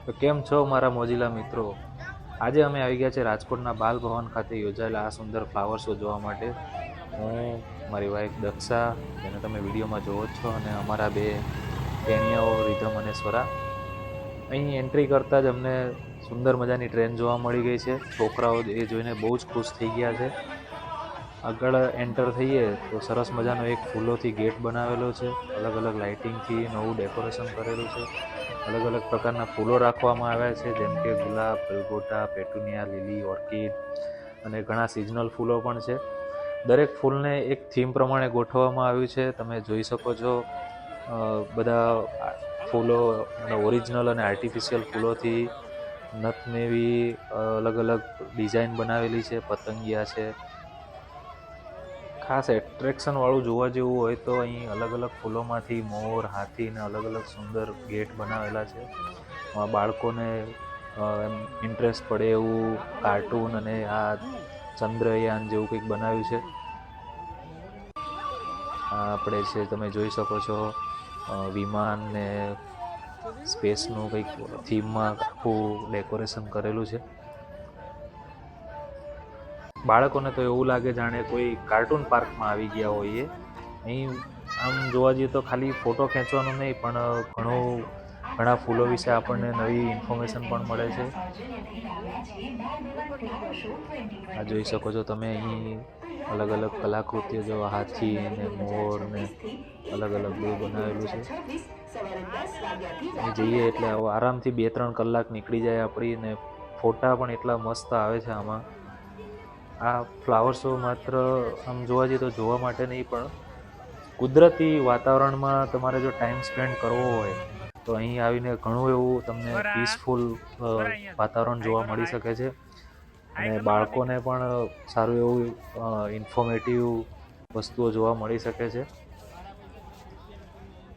તો કેમ છો મારા મોજીલા મિત્રો? આજે અમે આવી ગયા છે રાજકોટના બાલ ભવન ખાતે યોજાયેલા આ સુંદર ફ્લાવર શો જોવા માટે. હું, મારી વાઈફ દક્ષા, જેને તમે વિડીયોમાં જોવો જ છો, અને અમારા બે ટેણિયાઓ રીધમ અને સ્વરા. અહીં એન્ટ્રી કરતાં જ અમને સુંદર મજાની ટ્રેન જોવા મળી ગઈ છે. છોકરાઓ એ જોઈને બહુ જ ખુશ થઈ ગયા છે. આગળ એન્ટર થઈએ તો સરસ મજાનો એક ફૂલોથી ગેટ બનાવેલો છે. અલગ અલગ લાઇટિંગથી નવું ડેકોરેશન કરેલું છે. અલગ અલગ પ્રકારના ફૂલો રાખવામાં આવ્યા છે, જેમ કે ગુલાબ, ગલગોટા, પેટુનિયા, લીલી, ઓર્કિડ અને ઘણા સિઝનલ ફૂલો પણ છે. દરેક ફૂલને એક થીમ પ્રમાણે ગોઠવવામાં આવ્યું છે. તમે જોઈ શકો છો બધા ફૂલો ઓરિજિનલ અને આર્ટિફિશિયલ ફૂલોથી નથનેવી અલગ અલગ ડિઝાઇન બનાવેલી છે. પતંગિયા છે. ખાસ એટ્રેક્શન વાળું જોવા જેવું હોય તો અહીં અલગ અલગ ફૂલોમાંથી મોર, હાથી ને અલગ અલગ સુંદર ગેટ બનાવેલા છે. બાળકોને એમ ઇન્ટરેસ્ટ પડે એવું કાર્ટૂન અને આ ચંદ્રયાન જેવું કંઈક બનાવ્યું છે. આપણે છે તમે જોઈ શકો છો વિમાન ને સ્પેસનું કંઈક થીમમાં આખું ડેકોરેશન કરેલું છે. બાળકોને તો એવું લાગે જાણે કોઈ કાર્ટૂન પાર્કમાં આવી ગયા હોઈએ. અહીં આમ જોવા જઈએ તો ખાલી ફોટો ખેંચવાનું નહીં, પણ ઘણા ફૂલો વિશે આપણને નવી ઇન્ફોર્મેશન પણ મળે છે. આ જોઈ શકો છો તમે અહીં અલગ અલગ કલાકૃતિઓ, જો હાથી ને મોર ને અલગ અલગ બધું બનાવેલું છે. જઈએ એટલે આરામથી 2-3 કલાક નીકળી જાય આપણી, ને ફોટા પણ એટલા મસ્ત આવે છે આમાં. આ ફ્લાવર શો માત્ર આમ જોવા જઈએ તો જોવા માટે નહીં, પણ કુદરતી વાતાવરણમાં તમારે જો ટાઈમ સ્પેન્ડ કરવો હોય તો અહીં આવીને ઘણું એવું તમને પીસફુલ વાતાવરણ જોવા મળી શકે છે. અને બાળકોને પણ સારું એવું ઇન્ફોર્મેટિવ વસ્તુઓ જોવા મળી શકે છે.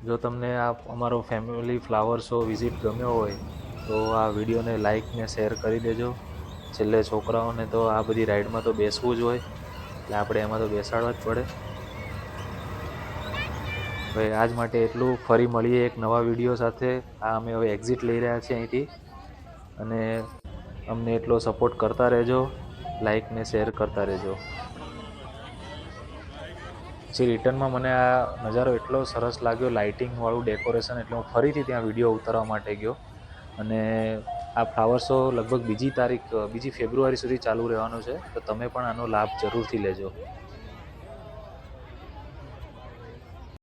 જો તમને આ અમારો ફેમિલી ફ્લાવર શો વિઝિટ ગમ્યો હોય તો આ વિડીયોને લાઇક ને શેર કરી દેજો. છેલ્લે છોકરાઓને તો આ બધી રાઈડમાં તો બેસવું જ હોય, એટલે આપણે એમાં તો બેસાડવા જ પડે. હવે આજ માટે એટલું. ફરી મળીએ એક નવા વિડીયો સાથે. અમે હવે એક્ઝિટ લઈ રહ્યા છીએ અહીંથી, અને અમને એટલો સપોર્ટ કરતા રહેજો, લાઈક ને શેર કરતા રહેજો. પછી રિટર્નમાં મને આ નજારો એટલો સરસ લાગ્યો, લાઇટિંગવાળું ડેકોરેશન, એટલે હું ફરીથી ત્યાં વિડીયો ઉતારવા માટે ગયો. અને આ ફ્લાવર શો લગભગ 2 ફેબ્રુઆરી સુધી ચાલુ રહેવાનો છે, તો તમે પણ આનો લાભ જરૂરથી લેજો.